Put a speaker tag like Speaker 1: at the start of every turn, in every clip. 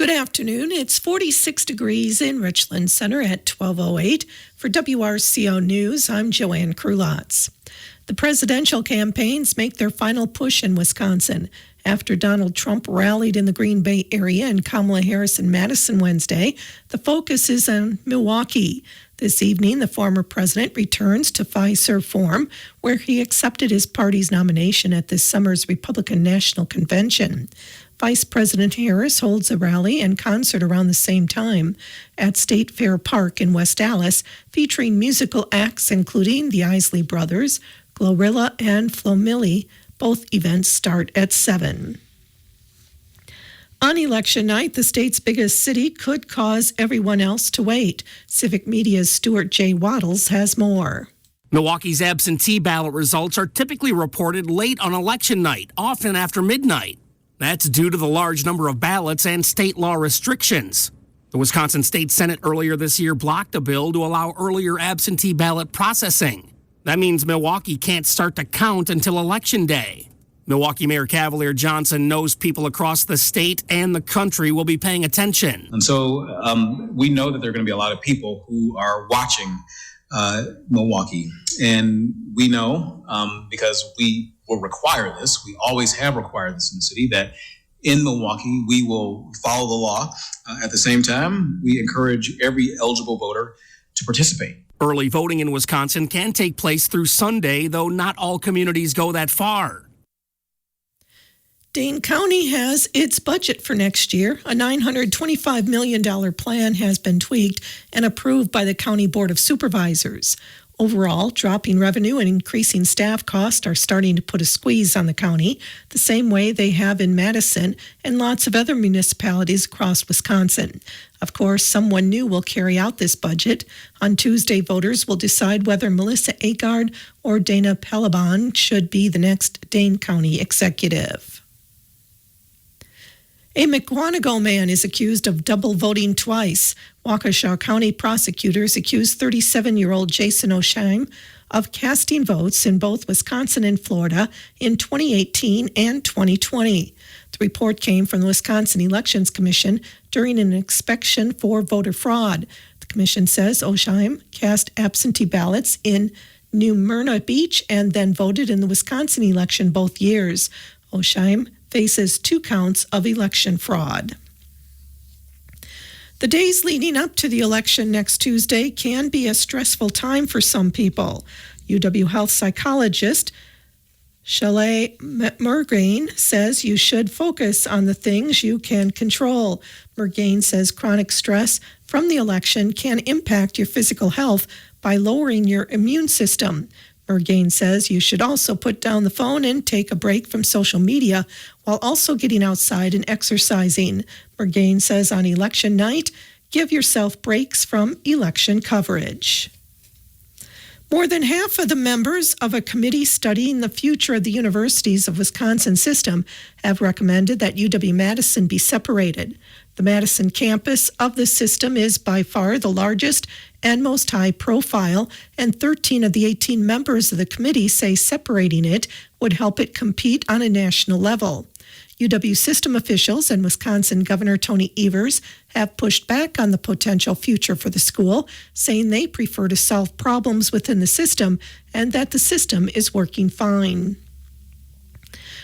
Speaker 1: Good afternoon. It's 46 degrees in Richland Center at 12:08. For WRCO News, I'm Joanne Krulotz. The presidential campaigns make their final push in Wisconsin. After Donald Trump rallied in the Green Bay area and Kamala Harris in Madison Wednesday, the focus is on Milwaukee. This evening, the former president returns to Fiserv Forum, where he accepted his party's nomination at this summer's Republican National Convention. Vice President Harris holds a rally and concert around the same time at State Fair Park in West Allis, featuring musical acts including the Isley Brothers, Glorilla, and Flo Milli. Both events start at 7. On election night, the state's biggest city could cause everyone else to wait. Civic Media's Stuart J. Waddles has more.
Speaker 2: Milwaukee's absentee ballot results are typically reported late on election night, often after midnight. That's due to the large number of ballots and state law restrictions. The Wisconsin State Senate earlier this year blocked a bill to allow earlier absentee ballot processing. That means Milwaukee can't start to count until Election Day. Milwaukee Mayor Cavalier Johnson knows people across the state and the country will be paying attention.
Speaker 3: And so we know that there are going to be a lot of people who are watching Milwaukee. And we know, because we will require this, we always have required this in the city, that in Milwaukee we will follow the law. At the same time, we encourage every eligible voter to participate.
Speaker 2: Early voting in Wisconsin can take place through Sunday, though not all communities go that far.
Speaker 1: Dane County has its budget for next year. A $925 million plan has been tweaked and approved by the County Board of Supervisors. Overall, dropping revenue and increasing staff costs are starting to put a squeeze on the county, the same way they have in Madison and lots of other municipalities across Wisconsin. Of course, someone new will carry out this budget. On Tuesday, voters will decide whether Melissa Agard or Dana Pelabon should be the next Dane County executive. A McWanago man is accused of double voting twice. Waukesha County prosecutors accused 37-year-old Jason O'Sheim of casting votes in both Wisconsin and Florida in 2018 and 2020. The report came from the Wisconsin Elections Commission during an inspection for voter fraud. The commission says O'Sheim cast absentee ballots in New Myrna Beach and then voted in the Wisconsin election both years. O'Sheim faces 2 counts of election fraud. The days leading up to the election next Tuesday can be a stressful time for some people. UW Health psychologist Shelley Murgain says you should focus on the things you can control. Murgain says chronic stress from the election can impact your physical health by lowering your immune system. Murgain says you should also put down the phone and take a break from social media while also getting outside and exercising. Murgain says on election night, give yourself breaks from election coverage. More than half of the members of a committee studying the future of the universities of Wisconsin system have recommended that UW-Madison be separated. The Madison campus of the system is by far the largest and most high profile, and 13 of the 18 members of the committee say separating it would help it compete on a national level. UW system officials and Wisconsin Governor Tony Evers have pushed back on the potential future for the school, saying they prefer to solve problems within the system and that the system is working fine.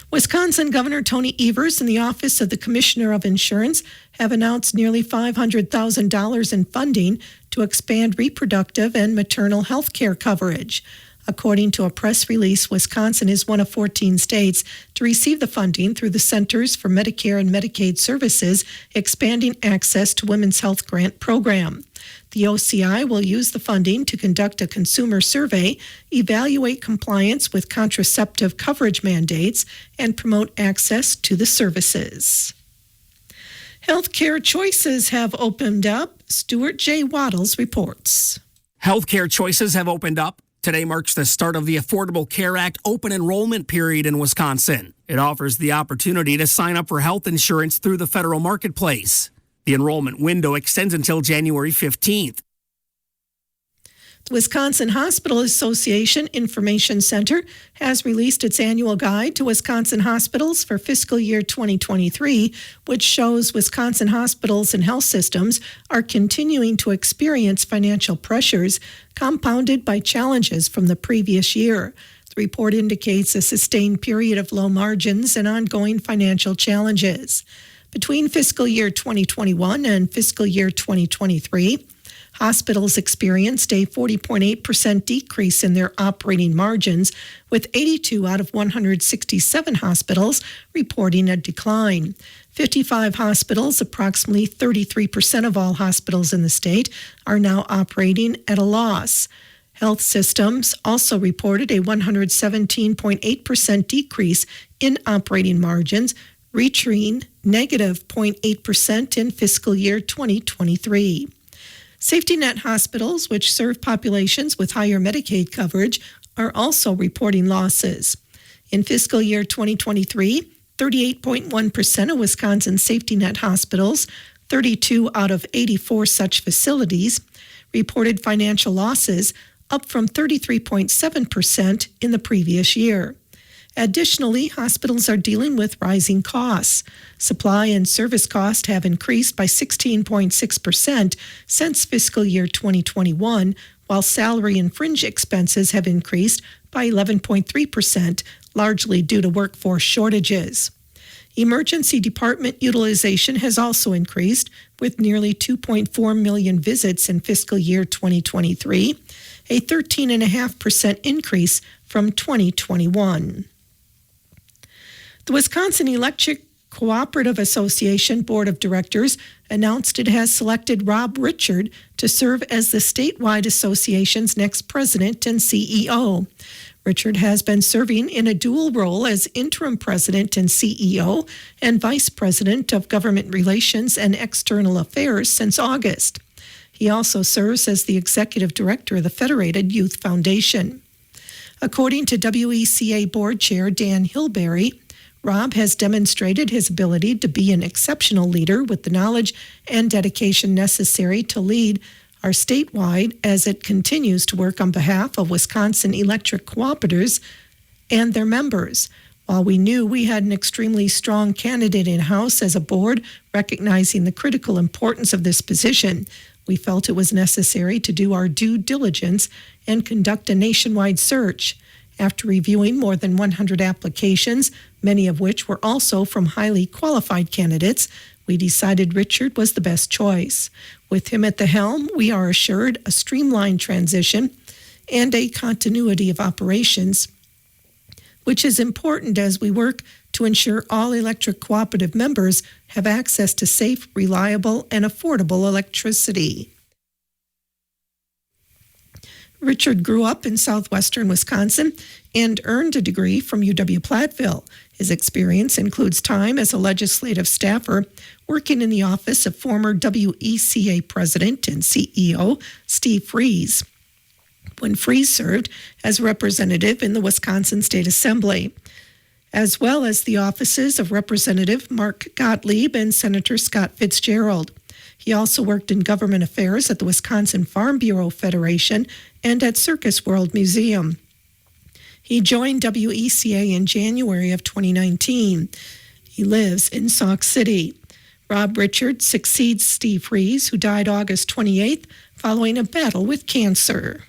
Speaker 1: Wisconsin Governor Tony Evers and the Office of the Commissioner of Insurance have announced nearly $500,000 in funding to expand reproductive and maternal health care coverage. According to a press release, Wisconsin is one of 14 states to receive the funding through the Centers for Medicare and Medicaid Services Expanding Access to Women's Health Grant Program. The OCI will use the funding to conduct a consumer survey, evaluate compliance with contraceptive coverage mandates, and promote access to the services. Healthcare choices have opened up. Stuart J. Waddles reports.
Speaker 2: Healthcare choices have opened up. Today marks the start of the Affordable Care Act open enrollment period in Wisconsin. It offers the opportunity to sign up for health insurance through the federal marketplace. The enrollment window extends until January 15th.
Speaker 1: The Wisconsin Hospital Association Information Center has released its annual guide to Wisconsin hospitals for fiscal year 2023, which shows Wisconsin hospitals and health systems are continuing to experience financial pressures compounded by challenges from the previous year. The report indicates a sustained period of low margins and ongoing financial challenges. Between fiscal year 2021 and fiscal year 2023, hospitals experienced a 40.8% decrease in their operating margins, with 82 out of 167 hospitals reporting a decline. 55 hospitals, approximately 33% of all hospitals in the state, are now operating at a loss. Health systems also reported a 117.8% decrease in operating margins, reaching negative 0.8% in fiscal year 2023. Safety net hospitals, which serve populations with higher Medicaid coverage, are also reporting losses. In fiscal year 2023, 38.1% of Wisconsin safety net hospitals, 32 out of 84 such facilities, reported financial losses, up from 33.7% in the previous year. Additionally, hospitals are dealing with rising costs. Supply and service costs have increased by 16.6% since fiscal year 2021, while salary and fringe expenses have increased by 11.3%, largely due to workforce shortages. Emergency department utilization has also increased, with nearly 2.4 million visits in fiscal year 2023, a 13.5% increase from 2021. The Wisconsin Electric Cooperative Association Board of Directors announced it has selected Rob Richard to serve as the statewide association's next president and CEO. Richard has been serving in a dual role as interim president and CEO and vice president of government relations and external affairs since August. He also serves as the executive director of the Federated Youth Foundation. According to WECA board chair Dan Hilberry, Rob has demonstrated his ability to be an exceptional leader with the knowledge and dedication necessary to lead our statewide as it continues to work on behalf of Wisconsin electric cooperatives and their members. While we knew we had an extremely strong candidate in-house as a board, recognizing the critical importance of this position, we felt it was necessary to do our due diligence and conduct a nationwide search. After reviewing more than 100 applications, many of which were also from highly qualified candidates, we decided Richard was the best choice. With him at the helm, we are assured a streamlined transition and a continuity of operations, which is important as we work to ensure all electric cooperative members have access to safe, reliable, and affordable electricity. Richard grew up in southwestern Wisconsin and earned a degree from UW-Platteville. His experience includes time as a legislative staffer, working in the office of former WECA president and CEO Steve Freese, when Freese served as representative in the Wisconsin State Assembly, as well as the offices of Representative Mark Gottlieb and Senator Scott Fitzgerald. He also worked in government affairs at the Wisconsin Farm Bureau Federation and at Circus World Museum. He joined WECA in January of 2019. He lives in Sauk City. Rob Richard succeeds Steve Freese, who died August 28th following a battle with cancer.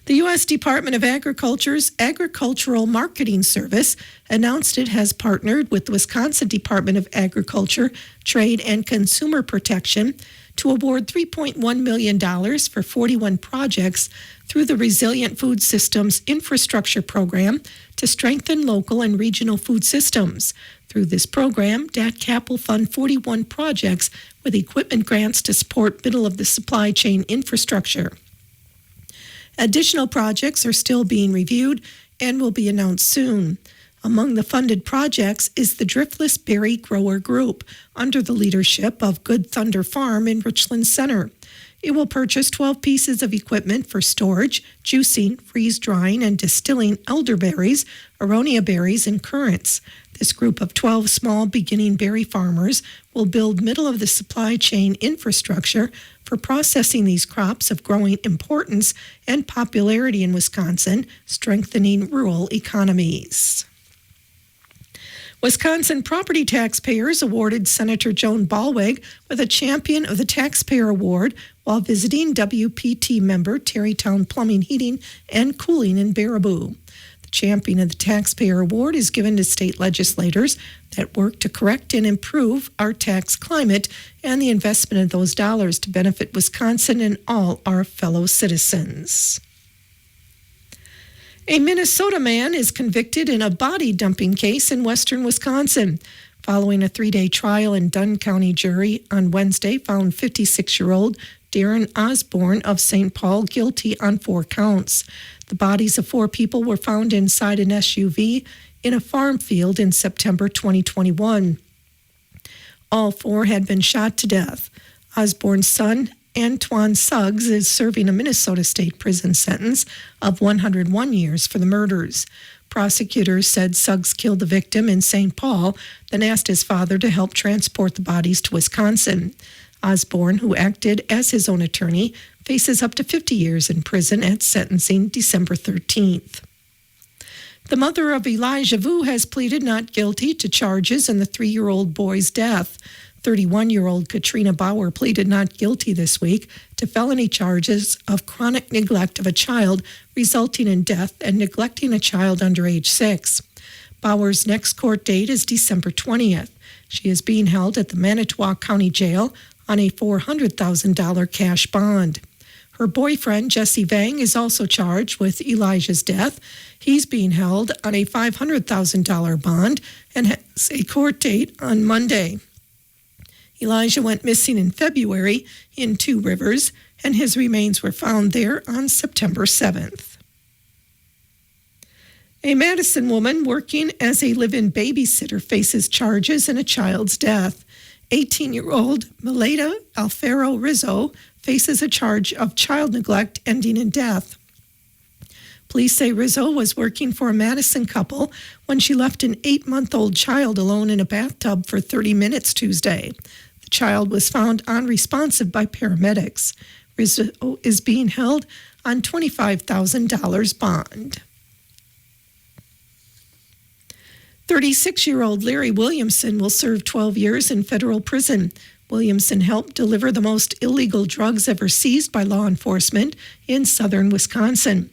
Speaker 1: The U.S. Department of Agriculture's Agricultural Marketing Service announced it has partnered with the Wisconsin Department of Agriculture, Trade, and Consumer Protection to award $3.1 million for 41 projects through the Resilient Food Systems Infrastructure Program to strengthen local and regional food systems. Through this program, DATCAP will fund 41 projects with equipment grants to support middle-of-the-supply chain infrastructure. Additional projects are still being reviewed and will be announced soon. Among the funded projects is the Driftless Berry Grower Group, under the leadership of Good Thunder Farm in Richland Center. It will purchase 12 pieces of equipment for storage, juicing, freeze-drying, and distilling elderberries, aronia berries, and currants. This group of 12 small beginning berry farmers will build middle-of-the-supply chain infrastructure for processing these crops of growing importance and popularity in Wisconsin, strengthening rural economies. Wisconsin property taxpayers awarded Senator Joan Ballweg with a Champion of the Taxpayer Award while visiting WPT member Terrytown Plumbing, Heating, and Cooling in Baraboo. The Champion of the Taxpayer Award is given to state legislators that work to correct and improve our tax climate and the investment of those dollars to benefit Wisconsin and all our fellow citizens. A Minnesota man is convicted in a body dumping case in western Wisconsin. Following a 3-day trial in Dunn County, jury on Wednesday found 56-year-old Darren Osborne of St. Paul guilty on 4 counts. The bodies of 4 people were found inside an SUV in a farm field in September 2021. All 4 had been shot to death. Osborne's son, Antoine Suggs, is serving a Minnesota state prison sentence of 101 years for the murders. Prosecutors said Suggs killed the victim in St. Paul, then asked his father to help transport the bodies to Wisconsin. Osborne, who acted as his own attorney, faces up to 50 years in prison at sentencing December 13th. The mother of Elijah Vu has pleaded not guilty to charges in the 3-year-old boy's death. 31-year-old Katrina Bauer pleaded not guilty this week to felony charges of chronic neglect of a child resulting in death and neglecting a child under age 6. Bauer's next court date is December 20th. She is being held at the Manitowoc County Jail on a $400,000 cash bond. Her boyfriend, Jesse Vang, is also charged with Elijah's death. He's being held on a $500,000 bond and has a court date on Monday. Elijah went missing in February in 2 Rivers, and his remains were found there on September 7th. A Madison woman working as a live-in babysitter faces charges in a child's death. 18-year-old Mileta Alfaro Rizzo faces a charge of child neglect ending in death. Police say Rizzo was working for a Madison couple when she left an 8-month-old child alone in a bathtub for 30 minutes Tuesday. The child was found unresponsive by paramedics. Rizzo is being held on $25,000 bond. 36-year-old Larry Williamson will serve 12 years in federal prison. Williamson helped deliver the most illegal drugs ever seized by law enforcement in southern Wisconsin.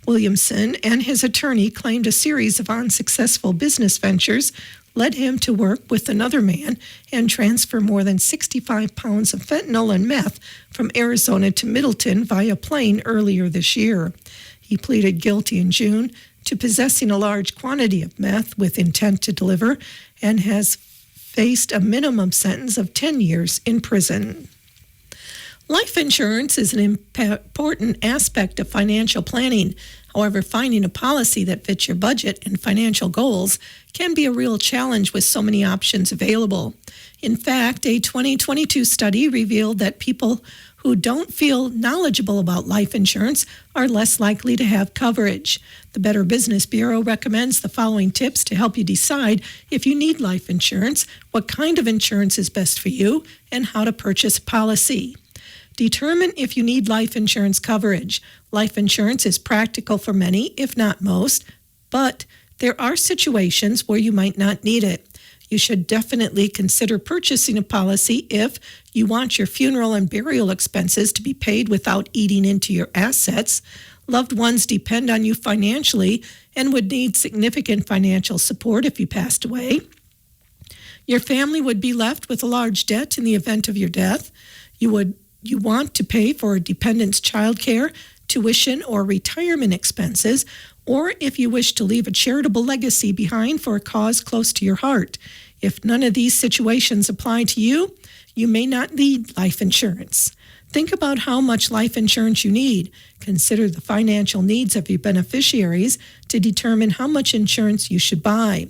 Speaker 1: Williamson and his attorney claimed a series of unsuccessful business ventures led him to work with another man and transfer more than 65 pounds of fentanyl and meth from Arizona to Middleton via plane earlier this year. He pleaded guilty in June to possessing a large quantity of meth with intent to deliver and has faced a minimum sentence of 10 years in prison. Life insurance is an important aspect of financial planning. However, finding a policy that fits your budget and financial goals can be a real challenge with so many options available. In fact, a 2022 study revealed that people who don't feel knowledgeable about life insurance are less likely to have coverage. The Better Business Bureau recommends the following tips to help you decide if you need life insurance, what kind of insurance is best for you, and how to purchase a policy. Determine if you need life insurance coverage. Life insurance is practical for many, if not most, but there are situations where you might not need it. You should definitely consider purchasing a policy if you want your funeral and burial expenses to be paid without eating into your assets. Loved ones depend on you financially and would need significant financial support if you passed away. Your family would be left with a large debt in the event of your death. You want to pay for a dependent's child care, tuition, or retirement expenses, or if you wish to leave a charitable legacy behind for a cause close to your heart. If none of these situations apply to you, you may not need life insurance. Think about how much life insurance you need. Consider the financial needs of your beneficiaries to determine how much insurance you should buy.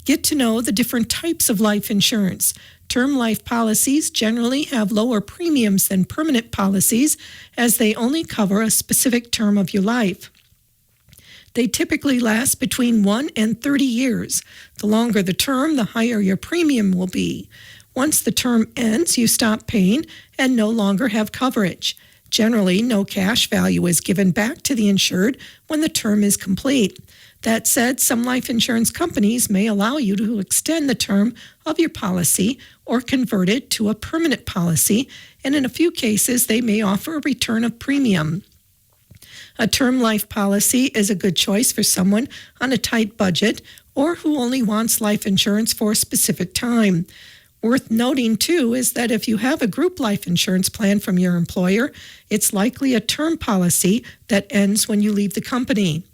Speaker 1: Get to know the different types of life insurance. Term life policies generally have lower premiums than permanent policies as they only cover a specific term of your life. They typically last between 1 and 30 years. The longer the term, the higher your premium will be. Once the term ends, you stop paying and no longer have coverage. Generally, no cash value is given back to the insured when the term is complete. That said, some life insurance companies may allow you to extend the term of your policy or convert it to a permanent policy, and in a few cases, they may offer a return of premium. A term life policy is a good choice for someone on a tight budget or who only wants life insurance for a specific time. Worth noting, too, is that if you have a group life insurance plan from your employer, it's likely a term policy that ends when you leave the company.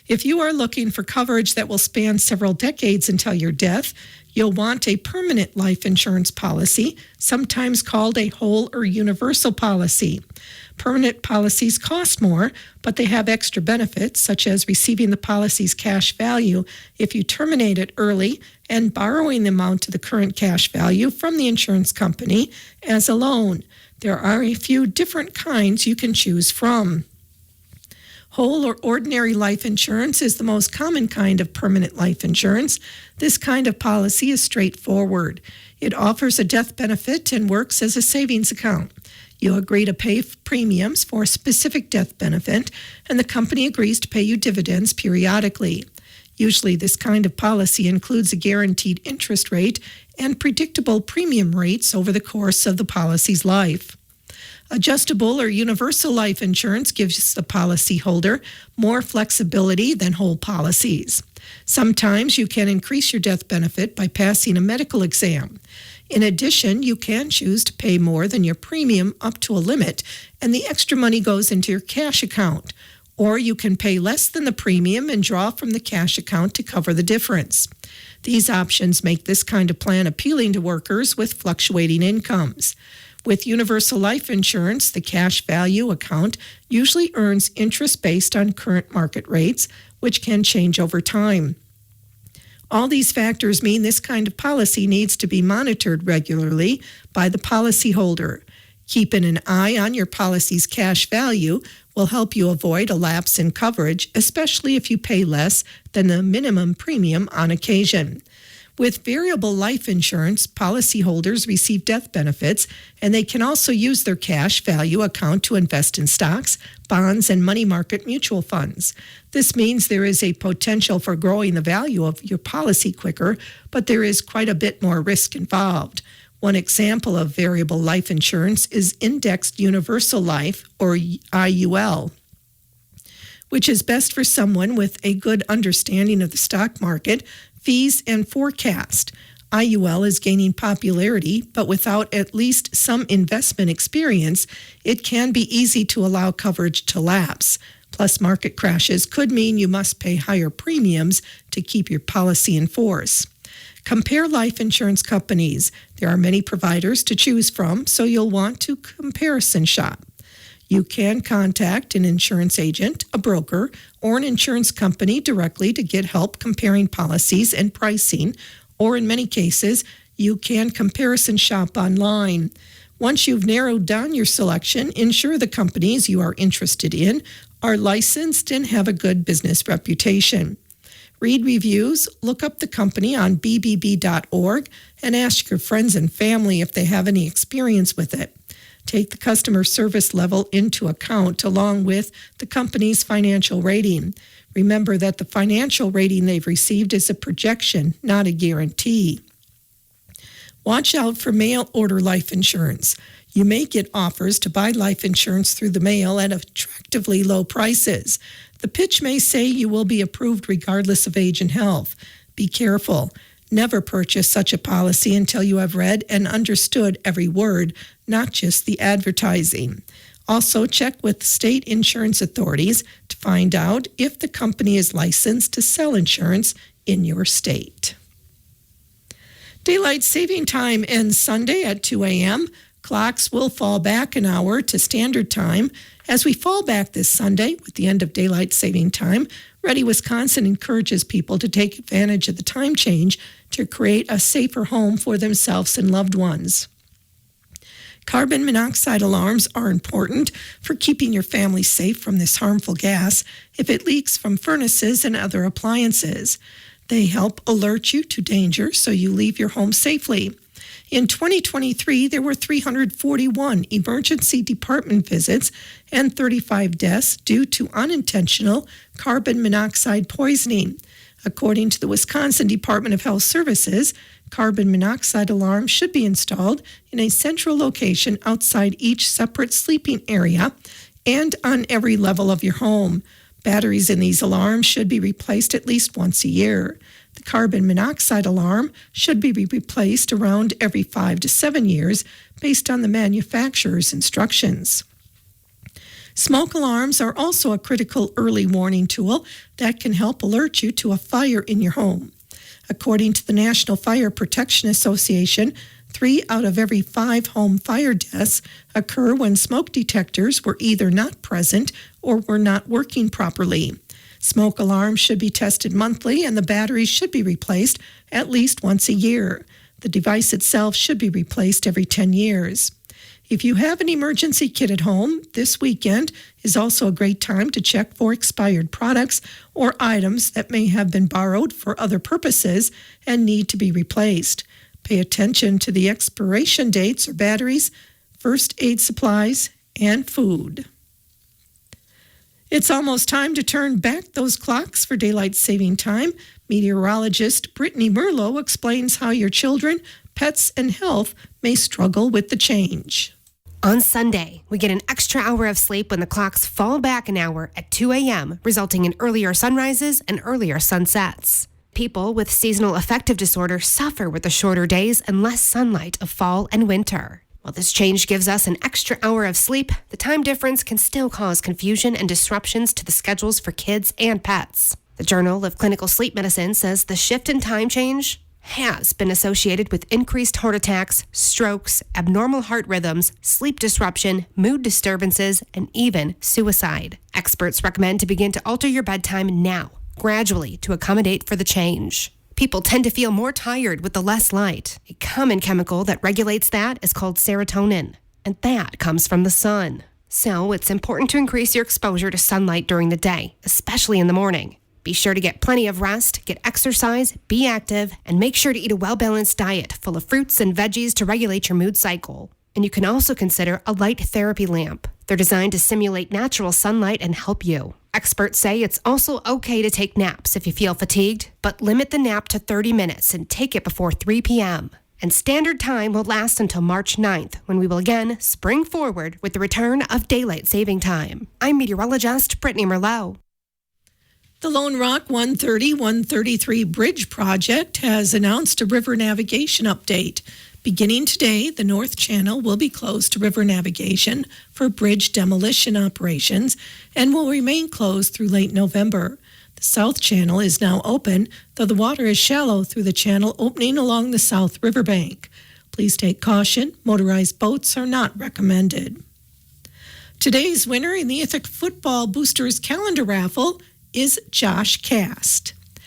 Speaker 1: If you are looking for coverage that will span several decades until your death, you'll want a permanent life insurance policy, sometimes called a whole or universal policy. Permanent policies cost more, but they have extra benefits, such as receiving the policy's cash value if you terminate it early and borrowing the amount of the current cash value from the insurance company as a loan. There are a few different kinds you can choose from. Whole or ordinary life insurance is the most common kind of permanent life insurance. This kind of policy is straightforward. It offers a death benefit and works as a savings account. You agree to pay premiums for a specific death benefit, and the company agrees to pay you dividends periodically. Usually, this kind of policy includes a guaranteed interest rate and predictable premium rates over the course of the policy's life. Adjustable or universal life insurance gives the policyholder more flexibility than whole policies. Sometimes you can increase your death benefit by passing a medical exam. In addition, you can choose to pay more than your premium up to a limit, and the extra money goes into your cash account. Or you can pay less than the premium and draw from the cash account to cover the difference. These options make this kind of plan appealing to workers with fluctuating incomes. With universal life insurance, the cash value account usually earns interest based on current market rates, which can change over time. All these factors mean this kind of policy needs to be monitored regularly by the policyholder. Keeping an eye on your policy's cash value will help you avoid a lapse in coverage, especially if you pay less than the minimum premium on occasion. With variable life insurance, policyholders receive death benefits, and they can also use their cash value account to invest in stocks, bonds, and money market mutual funds. This means there is a potential for growing the value of your policy quicker, but there is quite a bit more risk involved. One example of variable life insurance is indexed universal life, or IUL, which is best for someone with a good understanding of the stock market, fees, and forecast. IUL is gaining popularity, but without at least some investment experience, it can be easy to allow coverage to lapse. Plus, market crashes could mean you must pay higher premiums to keep your policy in force. Compare life insurance companies. There are many providers to choose from, so you'll want to comparison shop. You can contact an insurance agent, a broker, or an insurance company directly to get help comparing policies and pricing, or in many cases, you can comparison shop online. Once you've narrowed down your selection, ensure the companies you are interested in are licensed and have a good business reputation. Read reviews, look up the company on bbb.org, and ask your friends and family if they have any experience with it. Take the customer service level into account along with the company's financial rating. Remember that the financial rating they've received is a projection, not a guarantee. Watch out for mail order life insurance. You may get offers to buy life insurance through the mail at attractively low prices. The pitch may say you will be approved regardless of age and health. Be careful. Never purchase such a policy until you have read and understood every word, not just the advertising. Also, check with state insurance authorities to find out if the company is licensed to sell insurance in your state. Daylight saving time ends Sunday at 2 a.m. Clocks will fall back an hour to standard time. As we fall back this Sunday with the end of daylight saving time, Ready Wisconsin encourages people to take advantage of the time change to create a safer home for themselves and loved ones. Carbon monoxide alarms are important for keeping your family safe from this harmful gas if it leaks from furnaces and other appliances. They help alert you to danger so you leave your home safely. In 2023, there were 341 emergency department visits and 35 deaths due to unintentional carbon monoxide poisoning. According to the Wisconsin Department of Health Services, carbon monoxide alarms should be installed in a central location outside each separate sleeping area and on every level of your home. Batteries in these alarms should be replaced at least once a year. The carbon monoxide alarm should be replaced around every 5 to 7 years based on the manufacturer's instructions. Smoke alarms are also a critical early warning tool that can help alert you to a fire in your home. According to the National Fire Protection Association, 3 out of every 5 home fire deaths occur when smoke detectors were either not present or were not working properly. Smoke alarms should be tested monthly, and the batteries should be replaced at least once a year. The device itself should be replaced every 10 years. If you have an emergency kit at home, this weekend is also a great time to check for expired products or items that may have been borrowed for other purposes and need to be replaced. Pay attention to the expiration dates or batteries, first aid supplies, and food. It's almost time to turn back those clocks for daylight saving time. Meteorologist Brittany Merlot explains how your children, pets, and health may struggle with the change.
Speaker 4: On Sunday, we get an extra hour of sleep when the clocks fall back an hour at 2 a.m., resulting in earlier sunrises and earlier sunsets. People with seasonal affective disorder suffer with the shorter days and less sunlight of fall and winter. While this change gives us an extra hour of sleep, the time difference can still cause confusion and disruptions to the schedules for kids and pets. The Journal of Clinical Sleep Medicine says the shift in time change has been associated with increased heart attacks, strokes, abnormal heart rhythms, sleep disruption, mood disturbances, and even suicide. Experts recommend to begin to alter your bedtime now, gradually, to accommodate for the change. People tend to feel more tired with the less light. A common chemical that regulates that is called serotonin, and that comes from the sun. So it's important to increase your exposure to sunlight during the day, especially in the morning. Be sure to get plenty of rest, get exercise, be active, and make sure to eat a well-balanced diet full of fruits and veggies to regulate your mood cycle. And you can also consider a light therapy lamp. They're designed to simulate natural sunlight and help you. Experts say it's also okay to take naps if you feel fatigued, but limit the nap to 30 minutes and take it before 3 p.m. And standard time will last until March 9th, when we will again spring forward with the return of daylight saving time. I'm meteorologist Brittany Merlot.
Speaker 1: The Lone Rock 130-133 Bridge Project has announced a river navigation update. Beginning today, the North Channel will be closed to river navigation for bridge demolition operations and will remain closed through late November. The South Channel is now open, though the water is shallow through the channel opening along the South Riverbank. Please take caution. Motorized boats are not recommended. Today's winner in the Ithaca Football Boosters Calendar Raffle is Josh Cast.